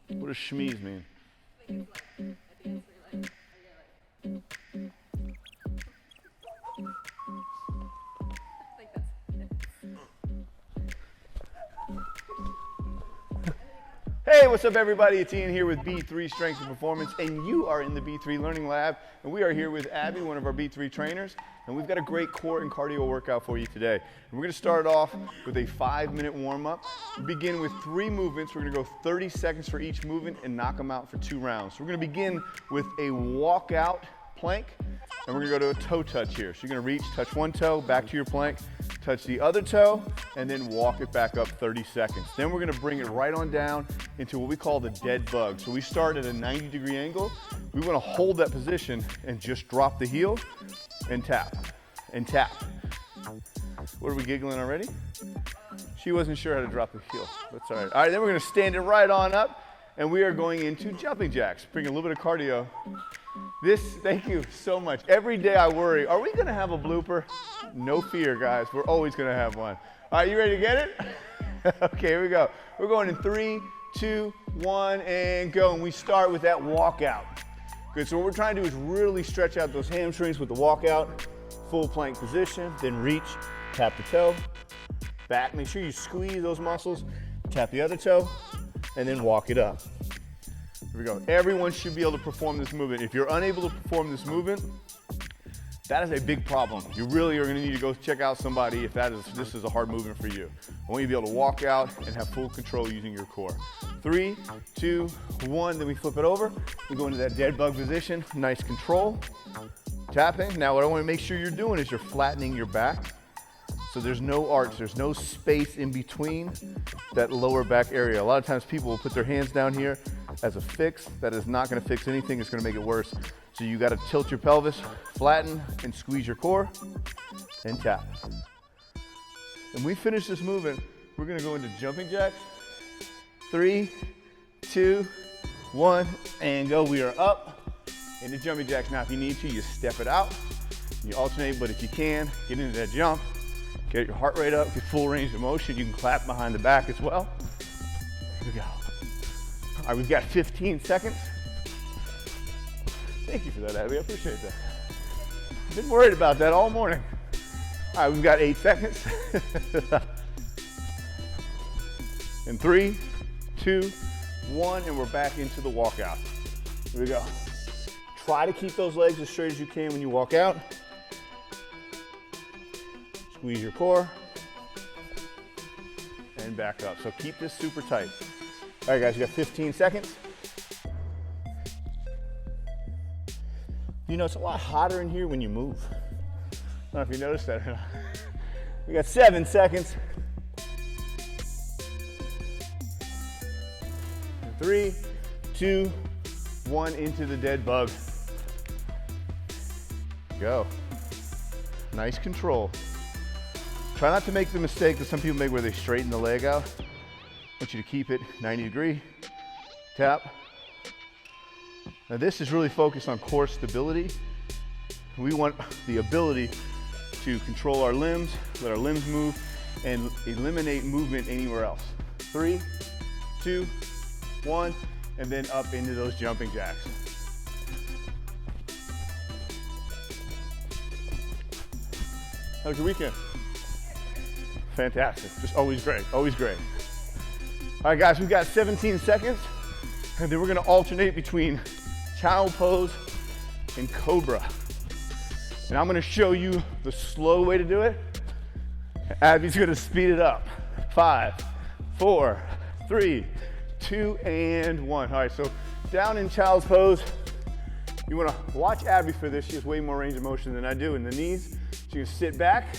What does shmees mean? Hey, what's up everybody? It's Ian here with B3 Strength and Performance, and you are in the B3 Learning Lab, and we are here with Abby, one of our B3 trainers, and we've got a great core and cardio workout for you today. And we're gonna start off with a 5-minute warm-up. We begin with 3 movements. We're gonna go 30 seconds for each movement and knock them out for 2 rounds. So we're gonna begin with a walkout plank, and we're gonna go to a toe touch here. So you're gonna reach, touch one toe, back to your plank, touch the other toe, and then walk it back up 30 seconds. Then we're gonna bring it right on down into what we call the dead bug. So we start at a 90-degree angle. We wanna hold that position and just drop the heel and tap, and tap. What are we giggling already? She wasn't sure how to drop the heel. That's all right. All right, then we're gonna stand it right on up, and we are going into jumping jacks. Bring a little bit of cardio. Thank you so much. Every day I worry, are we gonna have a blooper? No fear, guys. We're always gonna have one. All right, you ready to get it? Okay, here we go. We're going in 3, 2, 1, and go. And we start with that walkout. Good, so what we're trying to do is really stretch out those hamstrings with the walkout. Full plank position, then reach, tap the toe, back. Make sure you squeeze those muscles, tap the other toe, and then walk it up. Here we go. Everyone should be able to perform this movement. If you're unable to perform this movement, that is a big problem. You really are going to need to go check out somebody if this is a hard movement for you. I want you to be able to walk out and have full control using your core. 3, 2, 1, then we flip it over. We go into that dead bug position. Nice control. Tapping. Now what I want to make sure you're doing is you're flattening your back. So there's no arch, there's no space in between that lower back area. A lot of times people will put their hands down here as a fix. That is not going to fix anything, it's going to make it worse. So you got to tilt your pelvis, flatten, and squeeze your core, and tap. And we finish this movement, we're going to go into jumping jacks. 3, 2, 1, and go. We are up into jumping jacks. Now if you need to, you step it out, you alternate, but if you can, get into that jump. Get your heart rate up, get full range of motion. You can clap behind the back as well. Here we go. All right, we've got 15 seconds. Thank you for that, Abby, I appreciate that. I've been worried about that all morning. All right, we've got 8 seconds. And 3, 2, 1, and we're back into the walkout. Here we go. Try to keep those legs as straight as you can when you walk out. Squeeze your core, and back up. So keep this super tight. All right, guys, you got 15 seconds. You know, it's a lot hotter in here when you move. I don't know if you noticed that or not. We got 7 seconds. 3, 2, 1, into the dead bug. Go. Nice control. Try not to make the mistake that some people make where they straighten the leg out. I want you to keep it 90 degree, tap. Now this is really focused on core stability. We want the ability to control our limbs, let our limbs move, and eliminate movement anywhere else. 3, 2, 1, and then up into those jumping jacks. How was your weekend? Fantastic, just always great, always great. All right guys, we've got 17 seconds, and then we're gonna alternate between child pose and Cobra. And I'm gonna show you the slow way to do it. Abby's gonna speed it up. 5, 4, 3, 2, and 1. All right, so down in child's pose, you wanna watch Abby for this. She has way more range of motion than I do in the knees. She's gonna sit back,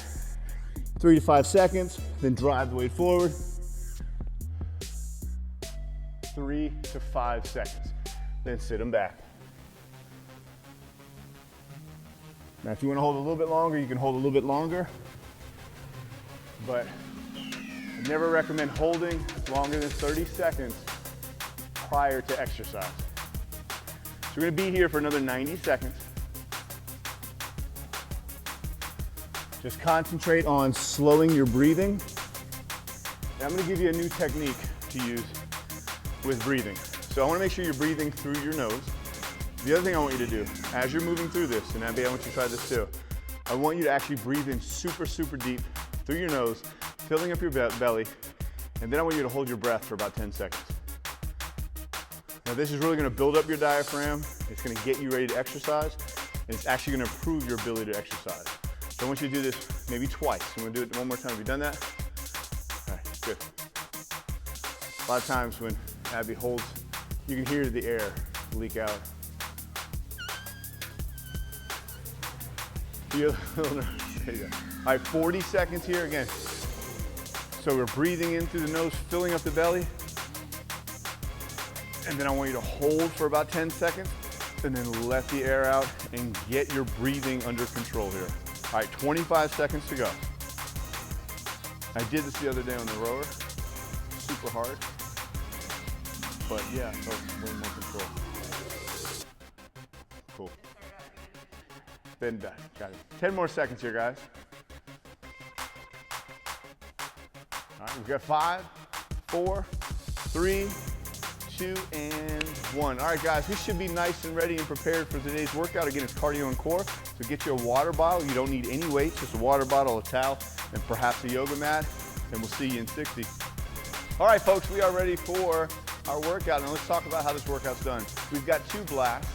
3 to 5 seconds, then drive the weight forward. 3 to 5 seconds, then sit them back. Now if you want to hold a little bit longer, you can hold a little bit longer, but I never recommend holding longer than 30 seconds prior to exercise. So we're going to be here for another 90 seconds. Just concentrate on slowing your breathing. And I'm going to give you a new technique to use with breathing. So I want to make sure you're breathing through your nose. The other thing I want you to do, as you're moving through this, and Abby, I want you to try this too, I want you to actually breathe in super, super deep through your nose, filling up your belly, and then I want you to hold your breath for about 10 seconds. Now this is really going to build up your diaphragm, it's going to get you ready to exercise, and it's actually going to improve your ability to exercise. So I want you to do this maybe twice. I'm going to do it one more time. Have you done that? All right, good. A lot of times when Abby holds, you can hear the air leak out. Feel a little nervous. There you go. All right, 40 seconds here again. So we're breathing in through the nose, filling up the belly. And then I want you to hold for about 10 seconds and then let the air out and get your breathing under control here. All right, 25 seconds to go. I did this the other day on the rower, super hard. But yeah, so way more control. Cool. Then done, got it. 10 more seconds here, guys. All right, we've got 5, 4, 3, 2, and 1. All right, guys, we should be nice and ready and prepared for today's workout. Again, it's cardio and core. So get you a water bottle. You don't need any weights, just a water bottle, a towel, and perhaps a yoga mat. And we'll see you in 60. All right, folks, we are ready for our workout. Now let's talk about how this workout's done. We've got 2 blasts.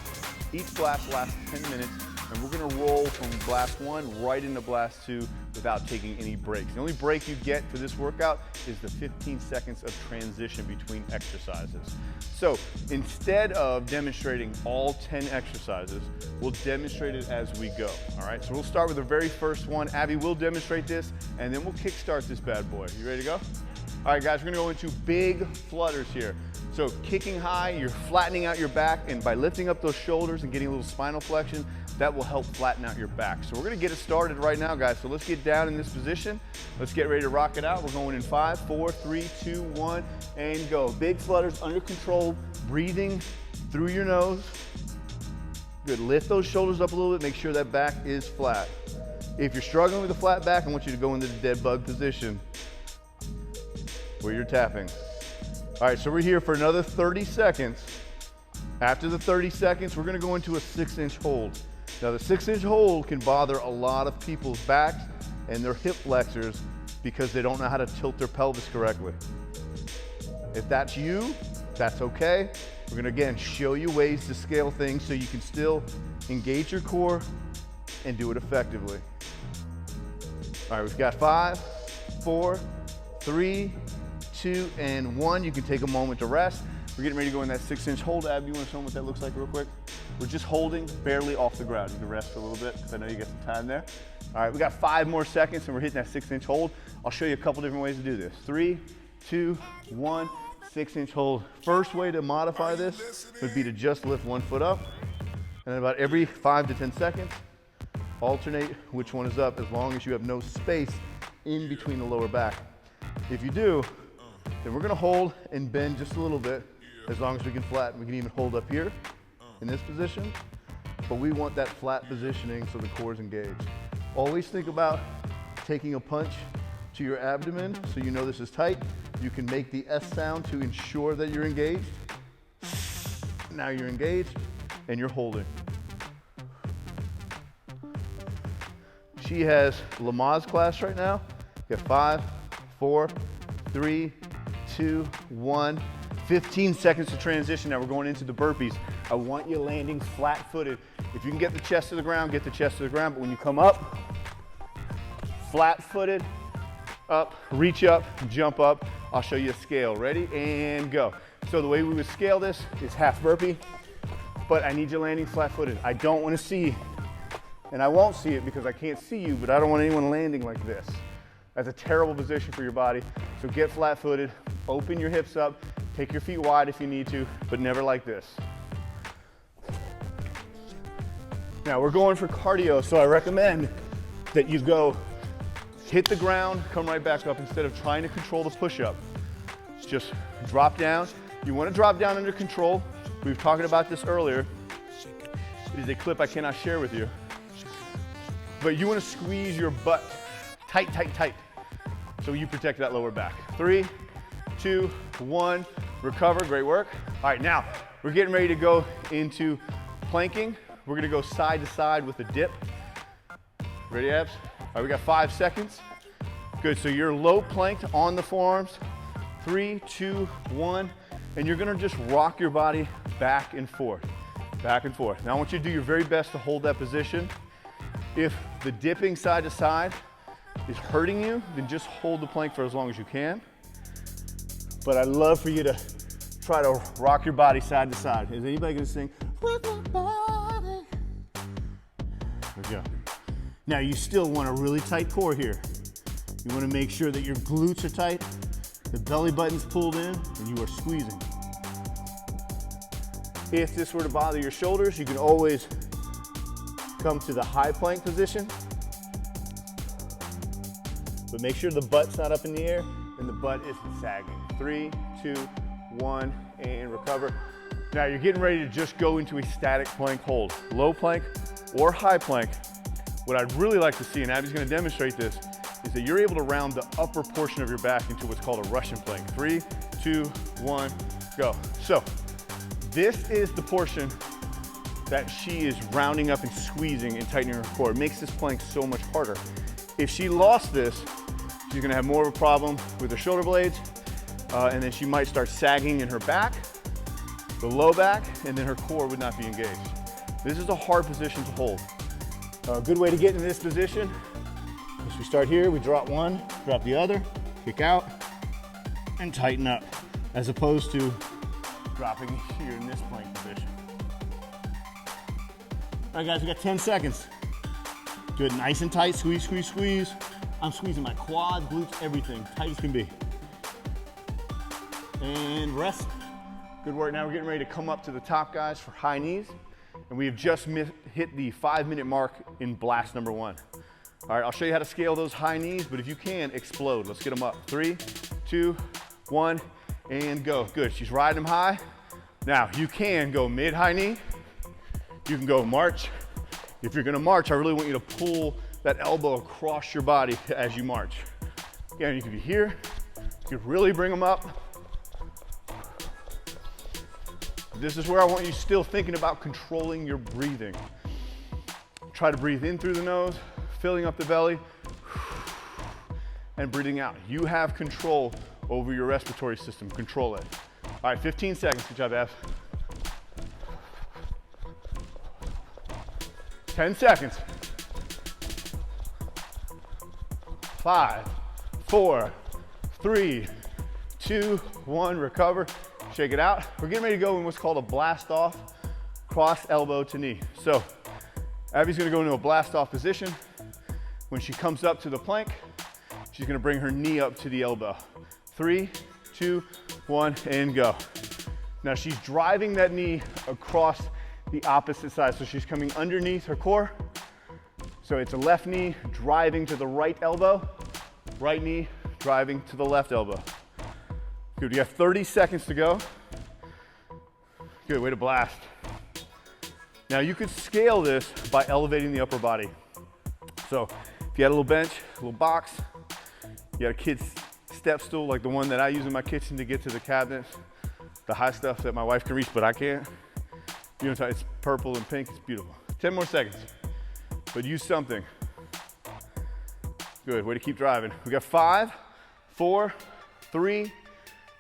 Each blast lasts 10 minutes. And we're gonna roll from blast 1 right into blast 2 without taking any breaks. The only break you get for this workout is the 15 seconds of transition between exercises. So instead of demonstrating all 10 exercises, we'll demonstrate it as we go, all right? So we'll start with the very first one. Abby will demonstrate this, and then we'll kickstart this bad boy. You ready to go? All right, guys, we're gonna go into big flutters here. So kicking high, you're flattening out your back, and by lifting up those shoulders and getting a little spinal flexion, that will help flatten out your back. So we're gonna get it started right now, guys. So let's get down in this position. Let's get ready to rock it out. We're going in 5, 4, 3, 2, 1, and go. Big flutters, under control, breathing through your nose. Good, lift those shoulders up a little bit, make sure that back is flat. If you're struggling with a flat back, I want you to go into the dead bug position where you're tapping. All right, so we're here for another 30 seconds. After the 30 seconds, we're gonna go into a 6-inch hold. Now the 6-inch hold can bother a lot of people's backs and their hip flexors because they don't know how to tilt their pelvis correctly. If that's you, that's okay. We're gonna again show you ways to scale things so you can still engage your core and do it effectively. All right, we've got 5, 4, 3, 2, and 1. You can take a moment to rest. We're getting ready to go in that 6-inch hold. Ab, you want to show them what that looks like real quick? We're just holding barely off the ground. You can rest for a little bit because I know you got some time there. All right, we got 5 more seconds and we're hitting that 6-inch hold. I'll show you a couple different ways to do this. 3, 2, 1, 6-inch hold. First way to modify this would be to just lift one foot up, and then about every 5 to 10 seconds, alternate which one is up as long as you have no space in between the lower back. If you do, then we're gonna hold and bend just a little bit as long as we can flatten. We can even hold up here in this position, but we want that flat positioning so the core is engaged. Always think about taking a punch to your abdomen so you know this is tight. You can make the S sound to ensure that you're engaged. Now you're engaged and you're holding. She has Lamaze class right now. You got 5, 4, 3, 2, 1. 15 seconds to transition. Now we're going into the burpees. I want you landing flat-footed. If you can get the chest to the ground, get the chest to the ground. But when you come up, flat-footed, up, reach up, jump up. I'll show you a scale. Ready? And go. So the way we would scale this is half burpee, but I need you landing flat-footed. I don't want to see, and I won't see it because I can't see you, but I don't want anyone landing like this. That's a terrible position for your body. So get flat-footed, open your hips up, take your feet wide if you need to, but never like this. Now we're going for cardio, so I recommend that you go hit the ground, come right back up instead of trying to control the push-up. Just drop down. You want to drop down under control. We were talking about this earlier. It is a clip I cannot share with you. But you want to squeeze your butt tight, tight, tight, so you protect that lower back. 3, 2, 1. recover, great work. All right, now we're getting ready to go into planking. We're gonna go side to side with a dip. Ready, abs? All right, we got 5 seconds. Good, so you're low planked on the forearms. 3, 2, 1, and you're gonna just rock your body back and forth, back and forth. Now I want you to do your very best to hold that position. If the dipping side to side is hurting you, then just hold the plank for as long as you can. But I'd love for you to try to rock your body side to side. Is anybody gonna sing? Rock my body. There we go. Now you still want a really tight core here. You wanna make sure that your glutes are tight, the belly button's pulled in, and you are squeezing. If this were to bother your shoulders, you can always come to the high plank position. But make sure the butt's not up in the air and the butt isn't sagging. 3, 2, 1, and recover. Now you're getting ready to just go into a static plank hold. Low plank or high plank. What I'd really like to see, and Abby's gonna demonstrate this, is that you're able to round the upper portion of your back into what's called a Russian plank. 3, 2, 1, go. So this is the portion that she is rounding up and squeezing and tightening her core. It makes this plank so much harder. If she lost this, she's gonna have more of a problem with her shoulder blades, and then she might start sagging in her back, the low back, and then her core would not be engaged. This is a hard position to hold. A good way to get in this position is we start here, we drop one, drop the other, kick out, and tighten up, as opposed to dropping here in this plank position. All right guys, we got 10 seconds. Good, nice and tight, squeeze, squeeze, squeeze. I'm squeezing my quads, glutes, everything, tight as can be. And rest. Good work. Now we're getting ready to come up to the top, guys, for high knees. And we have just hit the 5-minute mark in blast number 1. All right, I'll show you how to scale those high knees, but if you can, explode. Let's get them up. 3, 2, 1, and go. Good, she's riding them high. Now, you can go mid-high knee. You can go march. If you're gonna march, I really want you to pull that elbow across your body as you march. Again, you could be here. You could really bring them up. This is where I want you still thinking about controlling your breathing. Try to breathe in through the nose, filling up the belly, and breathing out. You have control over your respiratory system. Control it. All right, 15 seconds. Good job, F. 10 seconds. 5, 4, 3, 2, 1, recover. Shake it out. We're getting ready to go in what's called a blast off, cross elbow to knee. So Abby's gonna go into a blast off position. When she comes up to the plank, she's gonna bring her knee up to the elbow. 3, 2, 1, and go. Now she's driving that knee across the opposite side. So she's coming underneath her core. So it's a left knee driving to the right elbow, right knee driving to the left elbow. Good, we have 30 seconds to go. Good, way to blast. Now you could scale this by elevating the upper body. So if you had a little bench, a little box, you had a kid's step stool like the one that I use in my kitchen to get to the cabinet, the high stuff that my wife can reach but I can't. You know, it's purple and pink, it's beautiful. 10 more seconds, but use something. Good, way to keep driving. We got 5, 4, 3,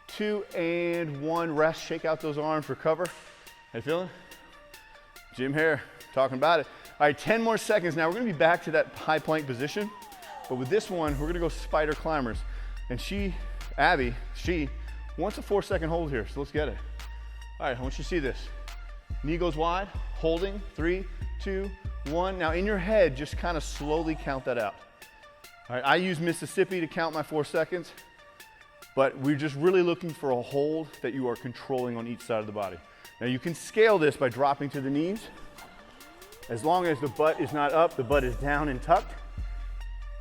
2, and 1. Rest, shake out those arms, recover. How you feeling? Jim Hare, talking about it. All right, 10 more seconds. Now we're gonna be back to that high plank position, but with this one, we're gonna go spider climbers. And Abby, she wants a 4-second hold here, so let's get it. All right, I want you to see this. Knee goes wide, holding, 3, 2, 1. Now in your head, just kind of slowly count that out. All right, I use Mississippi to count my 4 seconds, but we're just really looking for a hold that you are controlling on each side of the body. Now you can scale this by dropping to the knees. As long as the butt is not up, the butt is down and tucked,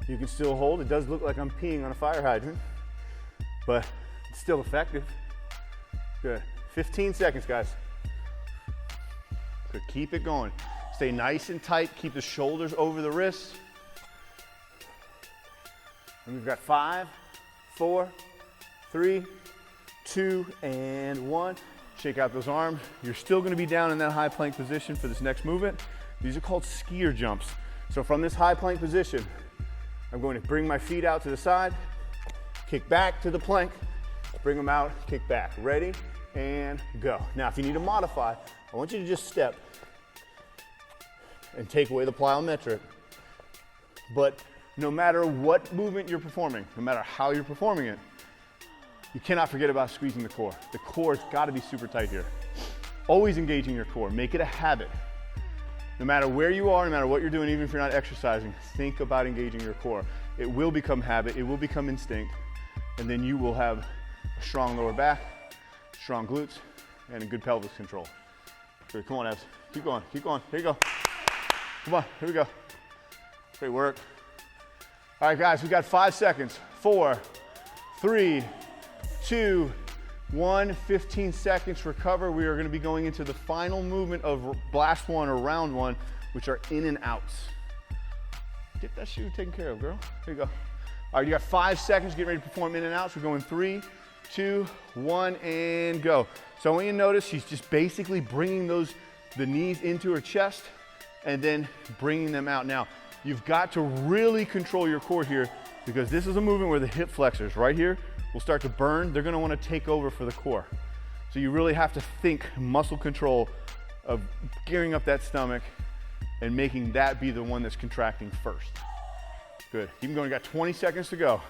you can still hold. It does look like I'm peeing on a fire hydrant, but it's still effective. Good, 15 seconds, guys. Good, keep it going. Stay nice and tight, keep the shoulders over the wrists. And we've got 5, 4, 3, 2, and 1. Shake out those arms. You're still gonna be down in that high plank position for this next movement. These are called skier jumps. So from this high plank position, I'm going to bring my feet out to the side, kick back to the plank, bring them out, kick back. Ready, and go. Now, if you need to modify, I want you to just step and take away the plyometric. But no matter what movement you're performing, no matter how you're performing it, you cannot forget about squeezing the core. The core's gotta be super tight here. Always engaging your core, make it a habit. No matter where you are, no matter what you're doing, even if you're not exercising, think about engaging your core. It will become habit, it will become instinct, and then you will have a strong lower back, strong glutes, and a good pelvis control. Good, come on, Evs. Keep going, keep going. Here you go. Come on, here we go. Great work. All right, guys, we got 5 seconds. 4, 3, 2, 1, 15 seconds, recover. We are gonna be going into the final movement of blast 1 or round 1, which are in and outs. Get that shoe taken care of, girl. Here you go. All right, you got 5 seconds, get ready to perform in and outs. We're going 3, 2, 1, and go. So I want you to notice she's just basically bringing the knees into her chest and then bringing them out. Now, you've got to really control your core here because this is a movement where the hip flexors right here will start to burn. They're gonna wanna take over for the core. So you really have to think muscle control of gearing up that stomach and making that be the one that's contracting first. Good, keep going, you got 20 seconds to go.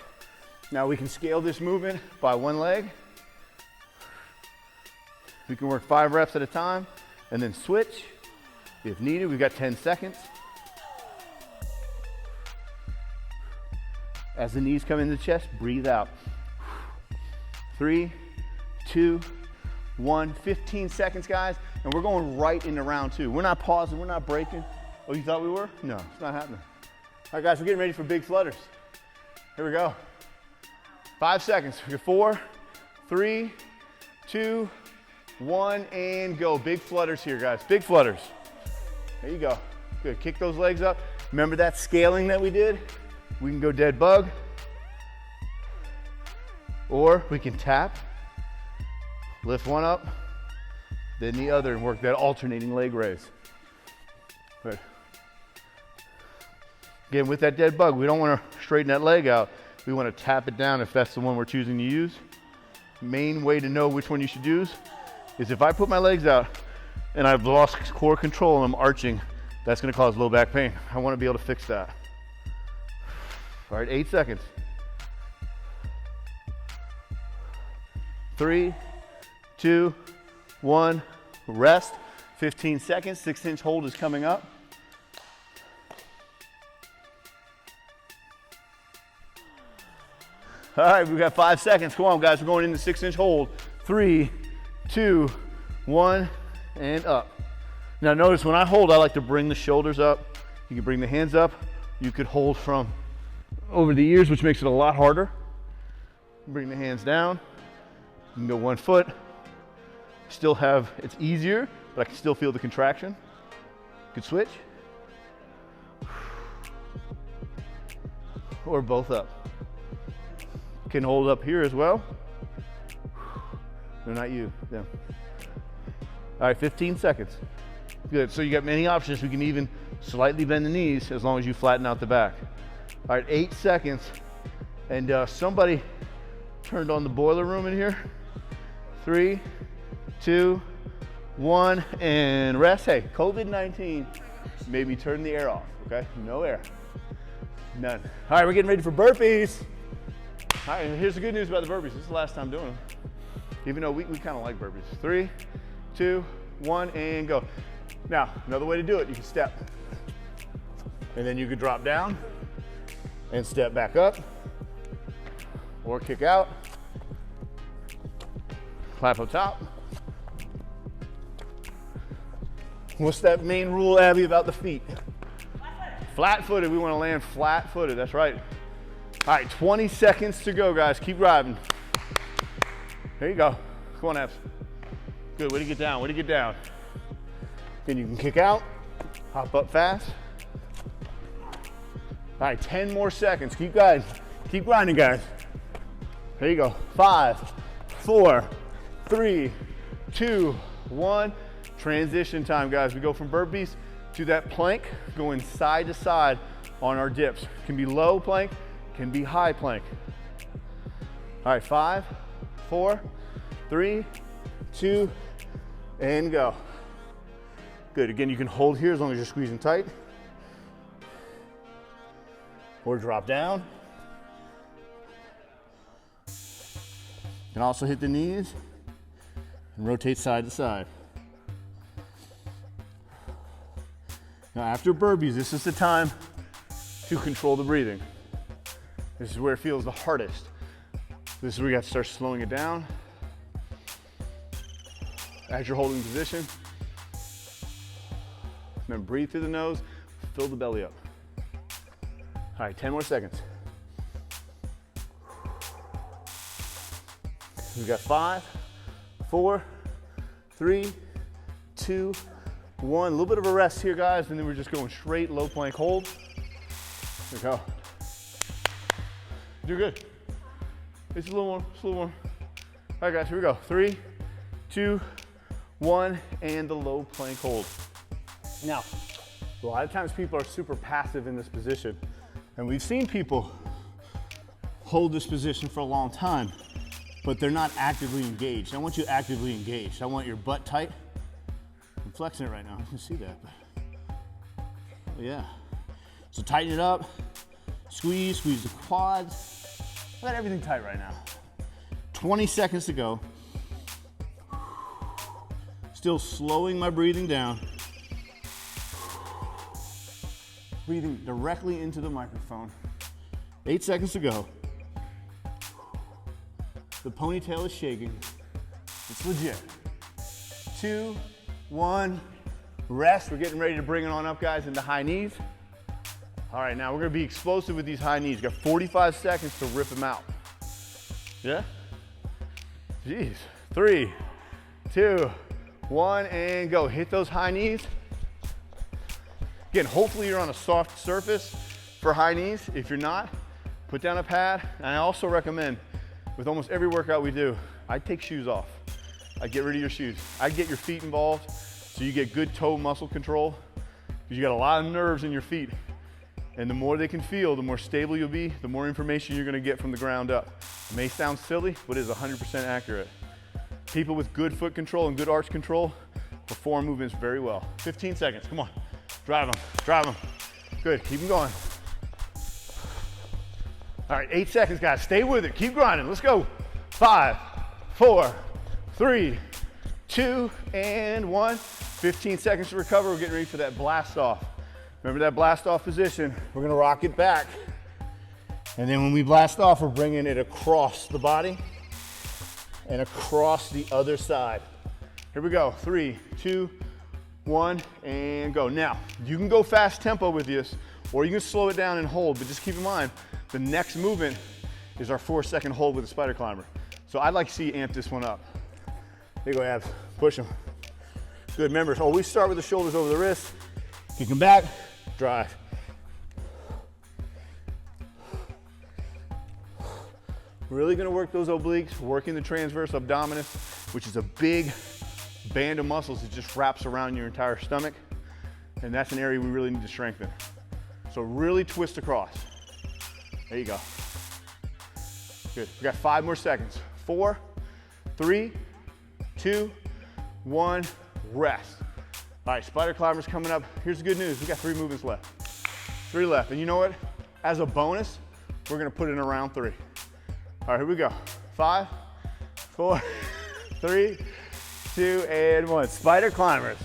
Now we can scale this movement by one leg. We can work 5 reps at a time and then switch. If needed, we've got 10 seconds. As the knees come into the chest, breathe out. 3, 2, 1, 15 seconds, guys, and we're going right into round 2. We're not pausing, we're not breaking. Oh, you thought we were? No, it's not happening. All right, guys, we're getting ready for big flutters. Here we go. 5 seconds. 4, 3, 2, 1, and go. Big flutters here, guys. Big flutters. There you go. Good. Kick those legs up. Remember that scaling that we did? We can go dead bug, or we can tap, lift one up, then the other, and work that alternating leg raise. Good. Again, with that dead bug, we don't want to straighten that leg out. We want to tap it down if that's the one we're choosing to use. Main way to know which one you should use is if I put my legs out and I've lost core control and I'm arching, that's going to cause low back pain. I want to be able to fix that. All right, 8 seconds. 3, 2, 1, rest. 15 seconds, 6-inch hold is coming up. All right, we've got 5 seconds. Come on, guys, we're going into 6-inch hold. 3, 2, 1, and up. Now notice when I hold, I like to bring the shoulders up. You can bring the hands up. You could hold from over the ears, which makes it a lot harder. Bring the hands down. You can go 1 foot. Still have, it's easier, but I can still feel the contraction. Good switch. Or both up. Can hold up here as well. No, not you, them. All right, 15 seconds. Good, so you got many options. We can even slightly bend the knees as long as you flatten out the back. All right, 8 seconds. And somebody turned on the boiler room in here. 3, 2, 1, and rest. Hey, COVID-19, maybe turn the air off, okay? No air, none. All right, we're getting ready for burpees. All right, here's the good news about the burpees. This is the last time doing them, even though we kind of like burpees. 3, 2, 1, and go. Now, another way to do it, you can step, and then you could drop down and step back up, or kick out, clap up top. What's that main rule, Abby, about the feet? Flat-footed. We want to land flat-footed. That's right. All right, 20 seconds to go, guys. Keep driving. There you go. Come on, Abs. Good. Way to get down. Way to get down. Then you can kick out, hop up fast. All right, 10 more seconds. Keep grinding. Keep grinding, guys. There you go. 5, 4, 3, 2, 1. Transition time, guys. We go from burpees to that plank, going side to side on our dips. Can be low plank, can be high plank. All right, 5, 4, 3, 2, and go. Good. Again, you can hold here as long as you're squeezing tight. Or drop down. You can also hit the knees and rotate side to side. Now, after burpees, this is the time to control the breathing. This is where it feels the hardest. This is where you have to start slowing it down. As you're holding position, then breathe through the nose, fill the belly up. All right, 10 more seconds. We've got 5, 4, 3, 2, 1. A little bit of a rest here, guys, and then we're just going straight low plank hold. There we go. Do good. It's a little more, it's a little more. All right, guys, here we go. 3, 2, 1, and the low plank hold. Now, a lot of times people are super passive in this position, and we've seen people hold this position for a long time, but they're not actively engaged. I want you actively engaged. I want your butt tight. I'm flexing it right now. You can see that. But yeah. So tighten it up. Squeeze the quads. I got everything tight right now. 20 seconds to go. Still slowing my breathing down. Breathing directly into the microphone. 8 seconds to go. The ponytail is shaking. It's legit. 2, 1, rest. We're getting ready to bring it on up, guys, into high knees. All right, now we're gonna be explosive with these high knees. Got 45 seconds to rip them out. Yeah? Jeez. 3, 2, 1, and go. Hit those high knees. Again, hopefully you're on a soft surface for high knees. If you're not, put down a pad. And I also recommend, with almost every workout we do, I take shoes off. I get rid of your shoes. I get your feet involved so you get good toe muscle control, because you got a lot of nerves in your feet. And the more they can feel, the more stable you'll be, the more information you're gonna get from the ground up. It may sound silly, but it is 100% accurate. People with good foot control and good arch control perform movements very well. 15 seconds, come on. Drive them, drive them. Good, keep them going. All right, 8 seconds, guys. Stay with it, keep grinding, let's go. 5, 4, 3, 2, and 1. 15 seconds to recover. We're getting ready for that blast off. Remember that blast off position. We're gonna rock it back. And then when we blast off, we're bringing it across the body and across the other side. Here we go, 3, 2, 1, and go. Now, you can go fast tempo with this, or you can slow it down and hold, but just keep in mind, the next movement is our 4-second hold with the spider climber. So I'd like to see you amp this one up. There you go, abs, push them. Good, remember, always start with the shoulders over the wrists. Kick them back, drive. Really gonna work those obliques, working the transverse abdominis, which is a big band of muscles that just wraps around your entire stomach. And that's an area we really need to strengthen. So really twist across. There you go. Good, we got 5 more seconds. 4, 3, 2, 1, rest. All right, spider climbers coming up. Here's the good news, we got 3 movements left. 3 left, and you know what? As a bonus, we're gonna put in a round 3. All right, here we go. 5, 4, 3, 2, and 1. Spider climbers.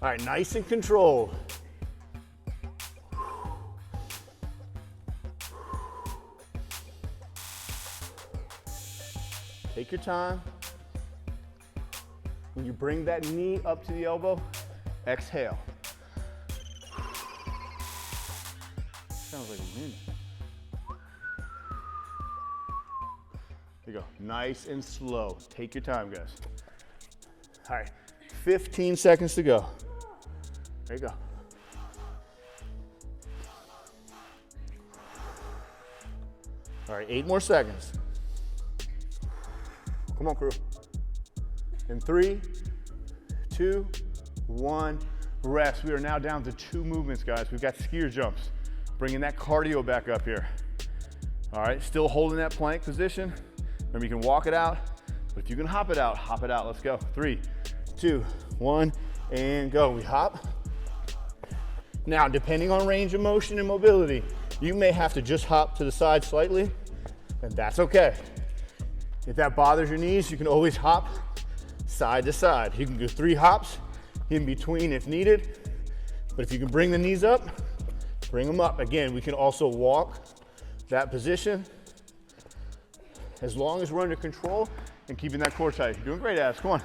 All right, nice and controlled. Take your time. When you bring that knee up to the elbow, exhale. Sounds like a wind. There you go, nice and slow. Take your time, guys. All right, 15 seconds to go. There you go. All right, 8 more seconds. Come on, crew. In 3, 2, 1, rest. We are now down to 2 movements, guys. We've got skier jumps, bringing that cardio back up here. All right, still holding that plank position. Remember, you can walk it out, but if you can hop it out, hop it out. Let's go. 3, 2, 1, and go. We hop. Now, depending on range of motion and mobility, you may have to just hop to the side slightly, and that's okay. If that bothers your knees, you can always hop side to side. You can do 3 hops in between if needed, but if you can bring the knees up, bring them up. Again, we can also walk that position as long as we're under control and keeping that core tight. You're doing great, abs. Come on.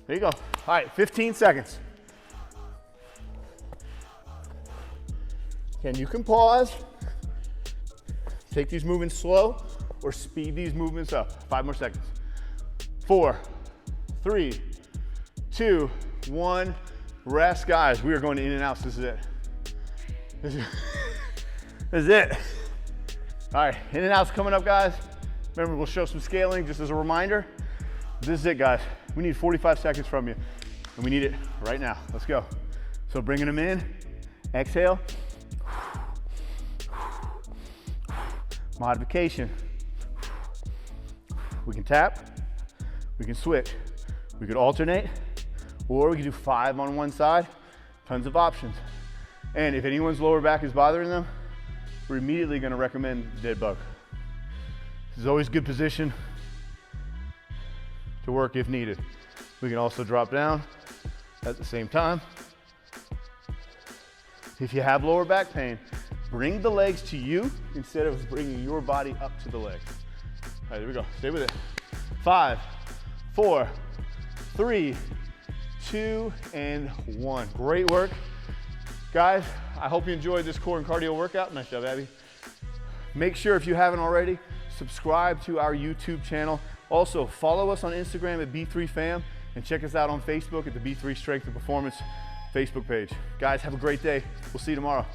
There you go. All right, 15 seconds. And you can pause, take these movements slow, or speed these movements up. 5 more seconds. 4, 3, 2, 1. Rest, guys. We are going to in and outs. This is it. This is it. All right, in and outs coming up, guys. Remember, we'll show some scaling just as a reminder. This is it, guys. We need 45 seconds from you, and we need it right now. Let's go. So bringing them in, exhale. Modification. We can tap, we can switch, we could alternate, or we can do 5 on one side. Tons of options. And if anyone's lower back is bothering them, we're immediately going to recommend dead bug. This is always a good position to work if needed. We can also drop down at the same time. If you have lower back pain, bring the legs to you instead of bringing your body up to the legs. All right, there we go. Stay with it. 5, 4, 3, 2, and 1. Great work. Guys, I hope you enjoyed this core and cardio workout. Nice job, Abby. Make sure, if you haven't already, subscribe to our YouTube channel. Also, follow us on Instagram at B3Fam and check us out on Facebook at the B3 Strength and Performance Facebook page. Guys, have a great day. We'll see you tomorrow.